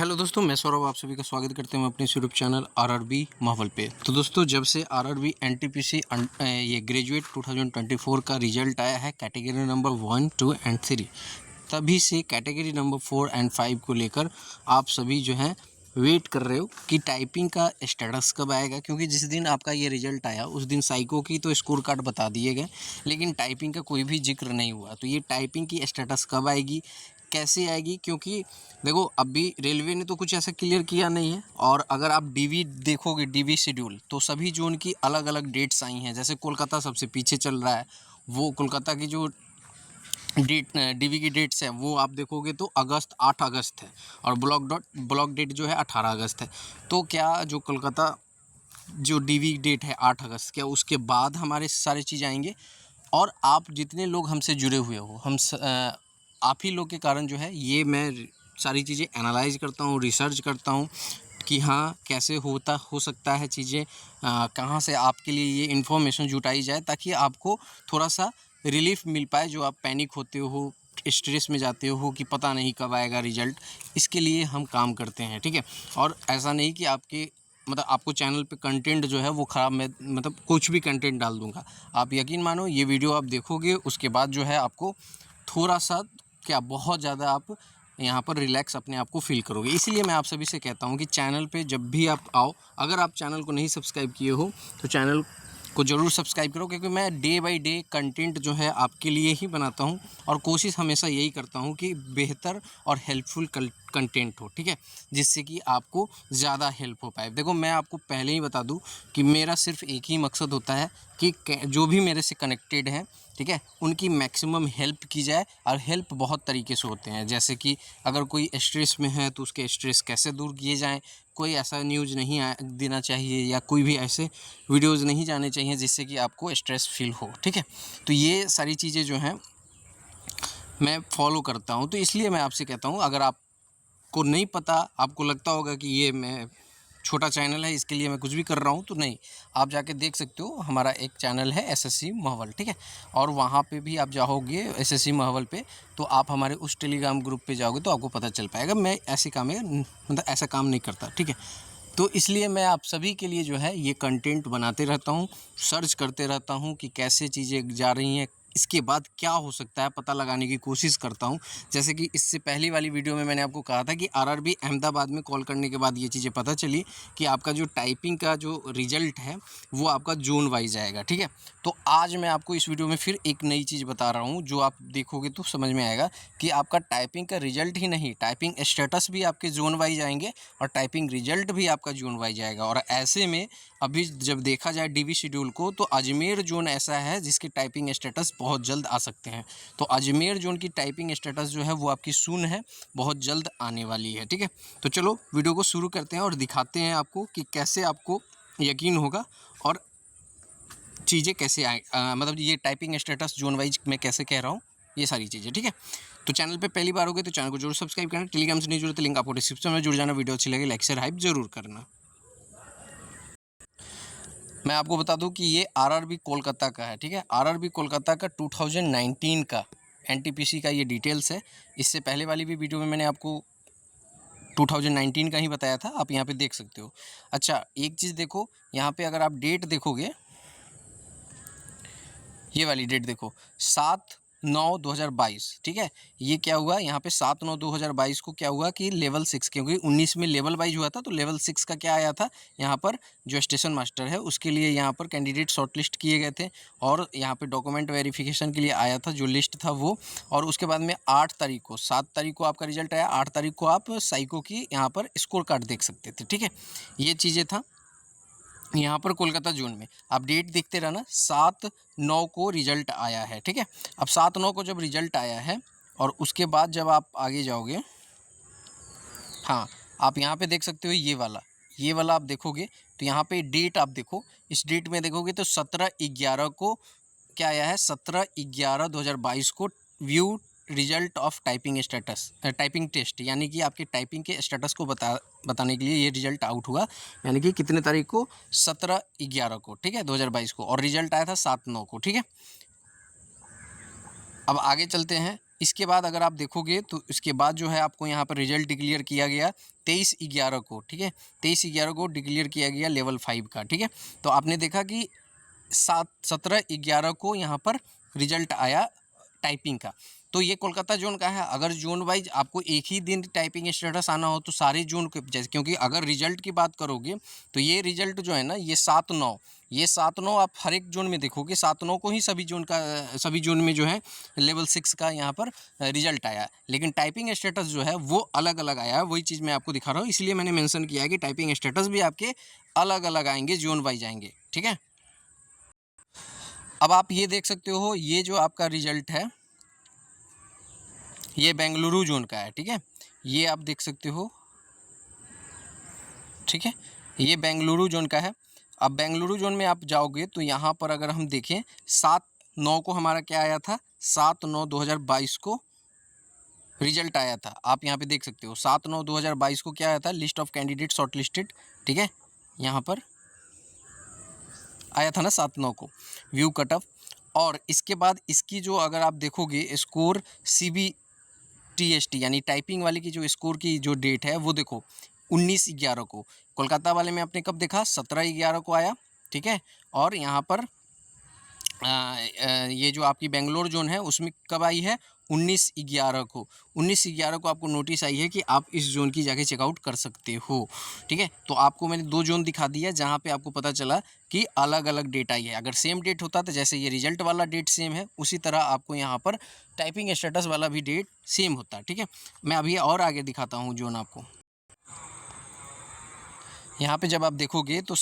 Hello दोस्तों, मैं सौरभ आप सभी का स्वागत करते हैं अपने यूट्यूब चैनल आरआरबी माहौल पे। तो दोस्तों, जब से आरआरबी एनटीपीसी ये ग्रेजुएट 2024 का रिजल्ट आया है कैटेगरी नंबर 1, 2 एंड 3, तभी से कैटेगरी नंबर 4 एंड 5 को लेकर आप सभी जो हैं वेट कर रहे हो कि टाइपिंग का स्टेटस कब आएगा। क्योंकि जिस दिन आपका ये रिजल्ट आया उस दिन साइको की तो स्कोर कार्ड बता दिए गए, लेकिन टाइपिंग का कोई भी जिक्र नहीं हुआ। तो ये टाइपिंग की स्टेटस कब आएगी, कैसे आएगी? क्योंकि देखो, अभी रेलवे ने तो कुछ ऐसा क्लियर किया नहीं है। और अगर आप डीवी देखोगे, डीवी शेड्यूल, तो सभी जोन की अलग अलग डेट्स आई हैं। जैसे कोलकाता सबसे पीछे चल रहा है, वो कोलकाता की जो डीवी की डेट्स है वो आप देखोगे तो 8 अगस्त है, और ब्लॉक डेट जो है 18 अगस्त है। तो क्या जो कोलकाता जो डीवी डेट है 8 अगस्त, क्या उसके बाद हमारे सारे चीज़ आएंगे? और आप जितने लोग हमसे जुड़े हुए हो, आप ही लोग के कारण जो है ये मैं सारी चीज़ें एनालाइज करता हूँ, रिसर्च करता हूँ कि हाँ कैसे हो सकता है चीज़ें, कहाँ से आपके लिए ये इन्फॉर्मेशन जुटाई जाए ताकि आपको थोड़ा सा रिलीफ मिल पाए। जो आप पैनिक होते हो, स्ट्रेस में जाते हो कि पता नहीं कब आएगा रिजल्ट, इसके लिए हम काम करते हैं, ठीक है। और ऐसा नहीं कि आपको चैनल पे कंटेंट जो है वो ख़राब, मैं कुछ भी कंटेंट डाल दूंगा। आप यकीन मानो, ये वीडियो आप देखोगे उसके बाद जो है आपको थोड़ा सा क्या बहुत ज़्यादा आप यहाँ पर रिलैक्स अपने आप को फील करोगे। इसलिए मैं आप सभी से कहता हूँ कि चैनल पे जब भी आप आओ, अगर आप चैनल को नहीं सब्सक्राइब किए हो तो चैनल को ज़रूर सब्सक्राइब करो, क्योंकि मैं डे बाय डे कंटेंट जो है आपके लिए ही बनाता हूँ। और कोशिश हमेशा यही करता हूँ कि बेहतर और हेल्पफुल कंटेंट हो, ठीक है, जिससे कि आपको ज़्यादा हेल्प हो पाए। देखो, मैं आपको पहले ही बता दूँ कि मेरा सिर्फ एक ही मकसद होता है कि जो भी मेरे से कनेक्टेड हैं, ठीक है, उनकी मैक्सिमम हेल्प की जाए। और हेल्प बहुत तरीके से होते हैं, जैसे कि अगर कोई स्ट्रेस में है तो उसके स्ट्रेस कैसे दूर किए जाएं, कोई ऐसा न्यूज़ नहीं देना चाहिए, या कोई भी ऐसे वीडियोज़ नहीं जाने चाहिए जिससे कि आपको स्ट्रेस फील हो, ठीक है। तो ये सारी चीज़ें जो हैं मैं फॉलो करता हूँ। तो इसलिए मैं आपसे कहता हूँ, अगर आपको नहीं पता, आपको लगता होगा कि ये मैं छोटा चैनल है इसके लिए मैं कुछ भी कर रहा हूँ, तो नहीं, आप जाके देख सकते हो। हमारा एक चैनल है एसएससी माहौल, ठीक है, और वहाँ पे भी आप जाओगे एसएससी माहौल पे, तो आप हमारे उस टेलीग्राम ग्रुप पे जाओगे तो आपको पता चल पाएगा। मैं ऐसे काम ऐसा काम नहीं करता, ठीक है। तो इसलिए मैं आप सभी के लिए जो है ये कंटेंट बनाते रहता हूँ, सर्च करते रहता हूँ कि कैसे चीज़ें जा रही हैं, इसके बाद क्या हो सकता है, पता लगाने की कोशिश करता हूँ। जैसे कि इससे पहली वाली वीडियो में मैंने आपको कहा था कि आरआरबी अहमदाबाद में कॉल करने के बाद ये चीज़ें पता चली कि आपका जो टाइपिंग का जो रिज़ल्ट है वो आपका जोन वाइज आएगा, ठीक है। तो आज मैं आपको इस वीडियो में फिर एक नई चीज़ बता रहा हूँ, जो आप देखोगे तो समझ में आएगा कि आपका टाइपिंग का रिज़ल्ट ही नहीं, टाइपिंग स्टेटस भी आपके जोन वाइज आएंगे और टाइपिंग रिजल्ट भी आपका जोन वाइज आएगा। और ऐसे में अभी जब देखा जाए डीवी शेड्यूल को, तो अजमेर जोन ऐसा है जिसके टाइपिंग स्टेटस बहुत जल्द आ सकते हैं। तो अजमेर जोन की टाइपिंग स्टेटस जो है वो आपकी सून है, बहुत जल्द आने वाली है, ठीक है। तो चलो वीडियो को शुरू करते हैं और दिखाते हैं आपको कि कैसे आपको यकीन होगा और चीज़ें कैसे आए, ये टाइपिंग स्टेटस जोन वाइज मैं कैसे कह रहा हूँ, ये सारी चीज़ें, ठीक है। तो चैनल पे पहली बार हो गए तो चैनल को जरूर सब्सक्राइब करना। टेलीग्राम से नहीं जुड़े तो लिंक आपको डिस्क्रिप्शन में जुड़ जाना। वीडियो अच्छी लगे लाइक शेयर हाइप जरूर करना। मैं आपको बता दूं कि ये आरआरबी कोलकाता का है, ठीक है। आरआरबी कोलकाता का 2019 का एनटीपीसी का ये डिटेल्स है। इससे पहले वाली भी वीडियो में मैंने आपको 2019 का ही बताया था, आप यहाँ पे देख सकते हो। अच्छा, एक चीज़ देखो, यहाँ पे अगर आप डेट देखोगे, ये वाली डेट देखो, 7/9/2022, ठीक है। ये क्या हुआ यहाँ पे 7/9/2022 को क्या हुआ कि लेवल 6, क्योंकि 19 में लेवल वाइज हुआ था, तो लेवल 6 का क्या आया था यहाँ पर, जो स्टेशन मास्टर है उसके लिए यहाँ पर कैंडिडेट शॉर्टलिस्ट किए गए थे। और यहाँ पे डॉक्यूमेंट वेरिफिकेशन के लिए आया था जो लिस्ट था वो। और उसके बाद में 8 तारीख को, 7 तारीख को आपका रिजल्ट आया, 8 तारीख को आप साइको की यहाँ पर स्कोर कार्ड देख सकते थे, ठीक है। ये चीज़ें था यहाँ पर कोलकाता जोन में। आप डेट देखते रहना, 7/9 को रिजल्ट आया है, ठीक है। अब 7/9 को जब रिजल्ट आया है और उसके बाद जब आप आगे जाओगे, हाँ, आप यहाँ पे देख सकते हो ये वाला आप देखोगे तो यहाँ पे डेट आप देखो, इस डेट में देखोगे तो 17/11 को क्या आया है, 17/11/2022 को view result of typing status, typing test, यानी कि आपके टाइपिंग के स्टेटस को बताने के लिए ये रिजल्ट आउट हुआ। यानी कि कितने तारीख को, 17/11 को, ठीक है, 2022 को, और रिजल्ट आया था 7/9 को, ठीक है। अब आगे चलते हैं, इसके बाद अगर आप देखोगे तो इसके बाद जो है आपको यहाँ पर रिजल्ट डिक्लेयर किया गया 23/11 को, ठीक है, 23/11 को डिक्लेयर किया गया लेवल 5 का, ठीक है। तो आपने देखा कि 17/11 को यहाँ पर रिजल्ट आया टाइपिंग का। तो ये कोलकाता जोन का है। अगर जोन वाइज आपको एक ही दिन टाइपिंग स्टेटस आना हो तो सारे जोन के जैसे, क्योंकि अगर रिजल्ट की बात करोगे तो ये रिजल्ट जो है ना, ये 7/9, ये 7/9 आप हर एक जोन में देखोगे 7/9 को ही सभी जोन में जो है लेवल 6 का यहाँ पर रिजल्ट आया। लेकिन टाइपिंग स्टेटस जो है वो अलग अलग आया है। वही चीज़ मैं आपको दिखा रहा हूँ, इसलिए मैंने मेंशन किया है कि टाइपिंग स्टेटस भी आपके अलग अलग आएंगे, जोन वाइज आएंगे, ठीक है। अब आप ये देख सकते हो, ये जो आपका रिजल्ट है ये बेंगलुरु जोन का है, ठीक है, ये आप देख सकते हो, ठीक है, ये बेंगलुरु जोन का है। अब बेंगलुरु जोन में आप जाओगे तो यहाँ पर अगर हम देखें 7/9 को हमारा क्या आया था, 7/9/2022 को रिजल्ट आया था। आप यहाँ पे देख सकते हो 7/9/2022 को क्या आया था, list of candidate short listed, ठीक है, यहाँ पर आया था ना 7/9 को, व्यू कट ऑफ। और इसके बाद इसकी जो अगर आप देखोगे स्कोर CBTST यानी टाइपिंग वाले की जो स्कोर की जो डेट है वो देखो 19/11 को। कोलकाता वाले में आपने कब देखा, 17/11 को आया, ठीक है। और यहाँ पर ये जो आपकी बेंगलोर जोन है उसमें कब आई है, 19/11 को। 19/11 को आपको नोटिस आई है कि आप इस जोन की जाके चेकआउट कर सकते हो, ठीक है। तो आपको मैंने 2 जोन दिखा दिया जहाँ पे आपको पता चला कि अलग अलग डेट आई है। अगर सेम डेट होता तो जैसे ये रिजल्ट वाला डेट सेम है, उसी तरह आपको यहाँ पर टाइपिंग स्टेटस वाला भी डेट सेम होता है, ठीक है। मैं अभी और आगे दिखाता हूँ जोन आपको। यहाँ पे जब आप देखोगे तो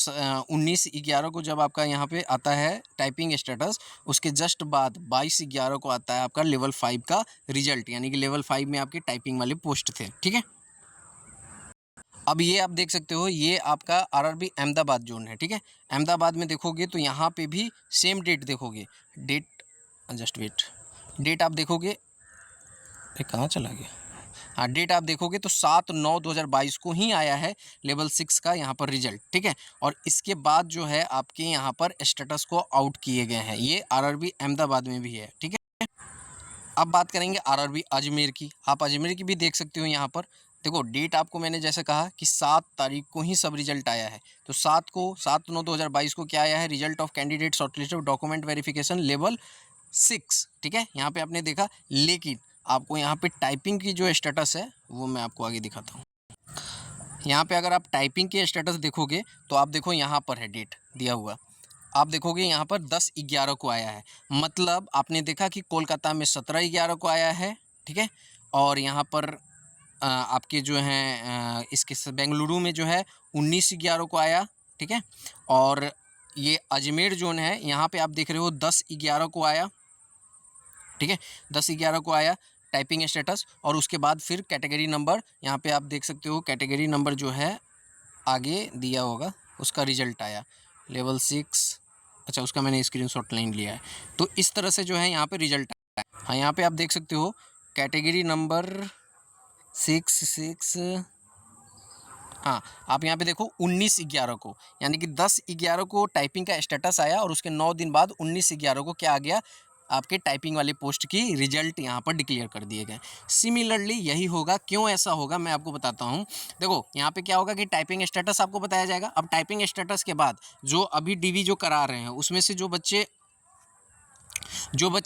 19/11 को जब आपका यहाँ पे आता है टाइपिंग स्टेटस, उसके जस्ट बाद 22/11 को आता है आपका लेवल 5 का रिजल्ट, यानी कि लेवल 5 में आपके टाइपिंग वाले पोस्ट थे, ठीक है। अब ये आप देख सकते हो, ये आपका RRB अहमदाबाद जोन है, ठीक है। अहमदाबाद में देखोगे तो यहाँ पे भी सेम डेट देखोगे, डेट जस्ट वेट, डेट आप देखोगे, कहाँ चला गया, हाँ, डेट आप देखोगे तो 7/9/2022 को ही आया है लेवल 6 का यहाँ पर रिजल्ट, ठीक है। और इसके बाद जो है आपके यहाँ पर स्टेटस को आउट किए गए हैं, ये RRB अहमदाबाद में भी है, ठीक है। अब बात करेंगे RRB अजमेर की। आप अजमेर की भी देख सकते हो, यहाँ पर देखो डेट आपको मैंने जैसे कहा कि 7 तारीख को ही सब रिजल्ट आया है। तो 7/9/2022 को क्या आया है, result of candidate shortlist of document verification level 6, ठीक है, यहाँ पे आपने देखा। लेकिन आपको यहाँ पे टाइपिंग की जो स्टेटस है वो मैं आपको आगे दिखाता हूँ। यहाँ पे अगर आप टाइपिंग के स्टेटस देखोगे तो आप देखो यहाँ पर है डेट दिया हुआ, आप देखोगे यहाँ पर 10/11 को आया है। मतलब आपने देखा कि कोलकाता में 17/11 को आया है, ठीक है। और यहाँ पर आपके जो हैं इसके बेंगलुरु में जो है 19/11 को आया, ठीक है। और ये अजमेर जोन है, यहाँ पे आप देख रहे हो 10/11 को आया, ठीक है, 10/11 को आया टाइपिंग स्टेटस। और उसके बाद फिर कैटेगरी नंबर, यहाँ पे आप देख सकते हो कैटेगरी नंबर जो है आगे दिया होगा, उसका रिजल्ट आया लेवल 6। अच्छा, उसका मैंने स्क्रीनशॉट नहीं लिया है। तो इस तरह से जो है यहाँ पे रिजल्ट आया। हाँ, यहाँ पे आप देख सकते हो कैटेगरी नंबर 6। हाँ, आप यहाँ पे देखो 19/11 को, यानी कि 10/11 को टाइपिंग का स्टेटस आया और उसके 9 दिन बाद 19/11 को क्या आ गया, आपके टाइपिंग वाले पोस्ट की रिजल्ट यहाँ पर डिक्लेयर कर दिए गए। सिमिलरली यही होगा, क्यों ऐसा होगा मैं आपको बताता हूँ। देखो यहाँ पे क्या होगा कि टाइपिंग स्टेटस आपको बताया जाएगा। अब टाइपिंग स्टेटस के बाद जो अभी DV जो करा रहे हैं उसमें से जो बच्चे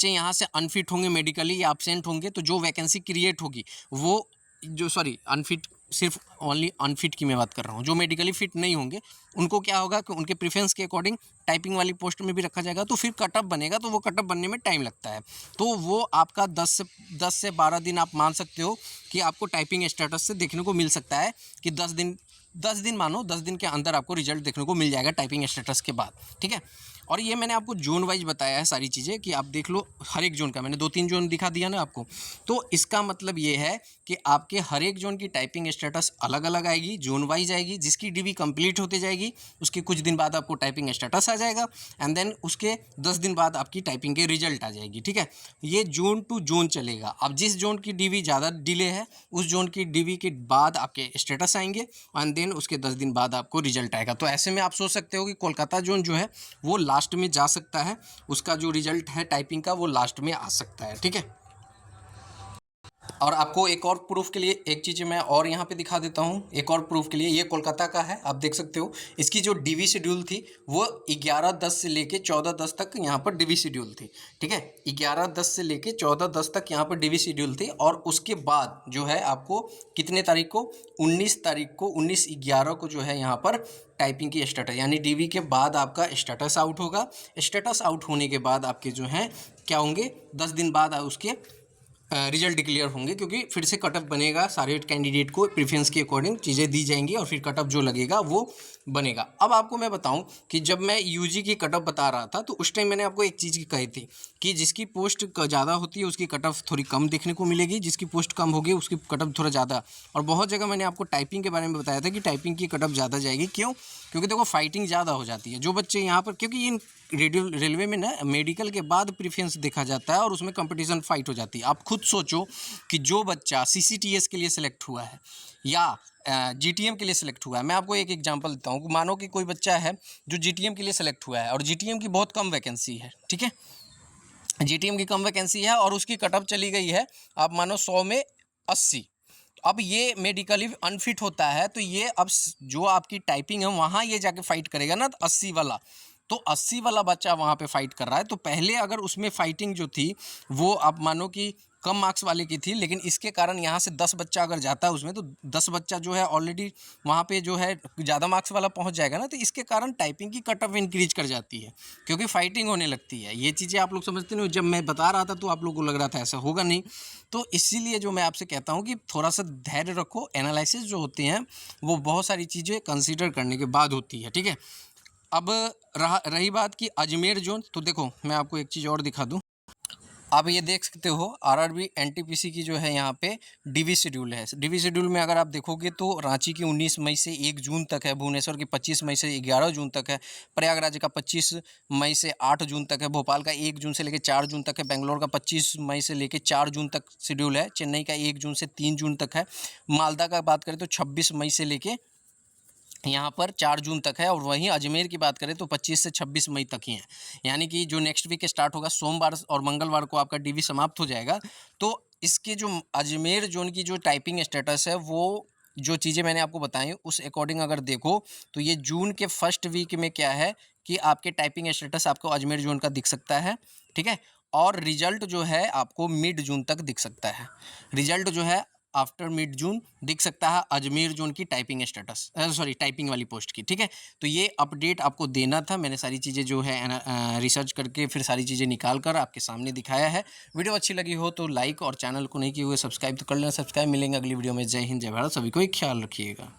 यहाँ से अनफिट होंगे, मेडिकली या एब्सेंट होंगे, तो जो वैकेंसी क्रिएट होगी वो जो अनफिट, सिर्फ ओनली अनफिट की मैं बात कर रहा हूँ, जो मेडिकली फिट नहीं होंगे उनको क्या होगा कि उनके प्रेफरेंस के अकॉर्डिंग टाइपिंग वाली पोस्ट में भी रखा जाएगा। तो फिर कटअप बनेगा, तो वो कटअप बनने में टाइम लगता है। तो वो आपका 10 से 12 दिन आप मान सकते हो कि आपको टाइपिंग स्टेटस से देखने को मिल सकता है कि 10 दिन मानो, 10 दिन के अंदर आपको रिजल्ट देखने को मिल जाएगा टाइपिंग स्टेटस के बाद, ठीक है। और ये मैंने आपको जोन वाइज बताया है सारी चीज़ें कि आप देख लो हर एक जोन का, मैंने 2-3 जोन दिखा दिया ना आपको। तो इसका मतलब ये है कि आपके हर एक जोन की टाइपिंग स्टेटस अलग अलग आएगी, जोन वाइज आएगी। जिसकी DV कंप्लीट होते जाएगी उसके कुछ दिन बाद आपको टाइपिंग स्टेटस आ जाएगा, एंड देन उसके 10 दिन बाद आपकी टाइपिंग के रिजल्ट आ जाएगी, ठीक है। ये जोन टू जोन चलेगा। अब जिस जोन की DV ज़्यादा डिले है उस जोन की DV के बाद आपके स्टेटस आएंगे, एंड देन उसके 10 दिन बाद आपको रिजल्ट आएगा। तो ऐसे में आप सोच सकते हो कि कोलकाता जोन जो है वो लास्ट में जा सकता है, उसका जो रिजल्ट है टाइपिंग का वो लास्ट में आ सकता है, ठीक है। और आपको एक और प्रूफ के लिए एक चीज़ मैं और यहाँ पे दिखा देता हूँ। एक और प्रूफ के लिए, ये कोलकाता का है, आप देख सकते हो। इसकी जो डीवी शेड्यूल थी वो 11/10 से लेके 14/10 तक यहाँ पर डीवी शेड्यूल थी। ठीक है, 11/10 से लेके 14/10 तक यहाँ पर डीवी शेड्यूल थी। और उसके बाद जो है आपको कितने तारीख को, 19 तारीख को, 19/11 को जो है यहाँ पर टाइपिंग की स्टेटस, यानी डीवी के बाद आपका स्टेटस आउट होगा। स्टेटस आउट होने के बाद आपके जो हैं क्या होंगे, 10 दिन बाद उसके रिजल्ट डिक्लेयर होंगे, क्योंकि फिर से कटअप बनेगा, सारे कैंडिडेट को प्रेफरेंस के अकॉर्डिंग चीज़ें दी जाएंगी और फिर कटअप जो लगेगा वो बनेगा। अब आपको मैं बताऊं कि जब मैं यूजी की कटअप बता रहा था तो उस टाइम मैंने आपको एक चीज़ कही थी कि जिसकी पोस्ट ज़्यादा होती है उसकी कटअप थोड़ी कम देखने को मिलेगी, जिसकी पोस्ट कम होगी उसकी कटअप थोड़ा ज़्यादा। और बहुत जगह मैंने आपको टाइपिंग के बारे में बताया था कि टाइपिंग की कटअप ज़्यादा जाएगी। क्यों? क्योंकि देखो फाइटिंग ज़्यादा हो जाती है। जो बच्चे यहाँ पर, क्योंकि इन रेलवे में ना मेडिकल के बाद प्रेफरेंस देखा जाता है और उसमें कंपटीशन फाइट हो जाती है। आप खुद सोचो कि जो बच्चा सीसीटीएस के लिए सिलेक्ट हुआ है या जीटीएम के लिए सिलेक्ट हुआ है, मैं आपको एक एग्जांपल देता हूँ। मानो कि कोई बच्चा है जो जीटीएम के लिए सिलेक्ट हुआ है और जीटीएम की बहुत कम वैकेंसी है, ठीक है, जीटीएम की कम वैकेंसी है और उसकी कटअप चली गई है आप मानो 100 में 80। अब ये मेडिकली अनफिट होता है तो ये अब जो आपकी टाइपिंग है वहाँ ये जाके फाइट करेगा ना, तो 80 वाला, तो 80 वाला बच्चा वहाँ पे फाइट कर रहा है। तो पहले अगर उसमें फाइटिंग जो थी वो आप मानो कि कम मार्क्स वाले की थी, लेकिन इसके कारण यहाँ से 10 बच्चा अगर जाता है उसमें तो 10 बच्चा जो है ऑलरेडी वहाँ पे जो है ज़्यादा मार्क्स वाला पहुँच जाएगा ना, तो इसके कारण टाइपिंग की कट ऑफ इंक्रीज कर जाती है क्योंकि फाइटिंग होने लगती है। ये चीज़ें आप लोग समझते नहीं हो। जब मैं बता रहा था तो आप लोगों को लग रहा था ऐसा होगा नहीं, तो इसीलिए जो मैं आपसे कहता हूँ कि थोड़ा सा धैर्य रखो। एनालिसिस जो होती हैं वो बहुत सारी चीज़ें कंसीडर करने के बाद होती है, ठीक है। अब रही बात की अजमेर जोन, तो देखो मैं आपको एक चीज़ और दिखा दूँ। आप ये देख सकते हो आरआरबी एनटीपीसी की जो है यहाँ पे डीवी शेड्यूल है। डीवी शेड्यूल में अगर आप देखोगे तो रांची की 19 मई से 1 जून तक है, भुवनेश्वर की 25 मई से 11 जून तक है, प्रयागराज का 25 मई से 8 जून तक है, भोपाल का 1 जून से लेकर 4 जून तक है, बेंगलोर का 25 मई से लेकर 4 जून तक शेड्यूल है, चेन्नई का 1 जून से 3 जून तक है, मालदा का बात करें तो 26 मई से लेके यहाँ पर 4 जून तक है, और वहीं अजमेर की बात करें तो 25 से 26 मई तक ही है। यानी कि जो नेक्स्ट वीक स्टार्ट होगा सोमवार और मंगलवार को आपका डीवी समाप्त हो जाएगा। तो इसके जो अजमेर जोन की जो टाइपिंग स्टेटस है वो जो चीज़ें मैंने आपको बताई उस अकॉर्डिंग अगर देखो तो ये जून के फर्स्ट वीक में क्या है कि आपके टाइपिंग स्टेटस आपको अजमेर जोन का दिख सकता है, ठीक है। और रिजल्ट जो है आपको मिड जून तक दिख सकता है। रिजल्ट जो है आफ्टर मिड जून दिख सकता है अजमेर जोन की टाइपिंग स्टेटस, सॉरी टाइपिंग वाली पोस्ट की, ठीक है। तो ये अपडेट आपको देना था, मैंने सारी चीज़ें जो है रिसर्च करके फिर सारी चीज़ें निकाल कर आपके सामने दिखाया है। वीडियो अच्छी लगी हो तो लाइक और चैनल को नहीं किए हुए सब्सक्राइब तो कर लेना। सब्सक्राइब। मिलेंगे अगली वीडियो में। जय हिंद, जय भारत, सभी को एक ख्याल रखिएगा।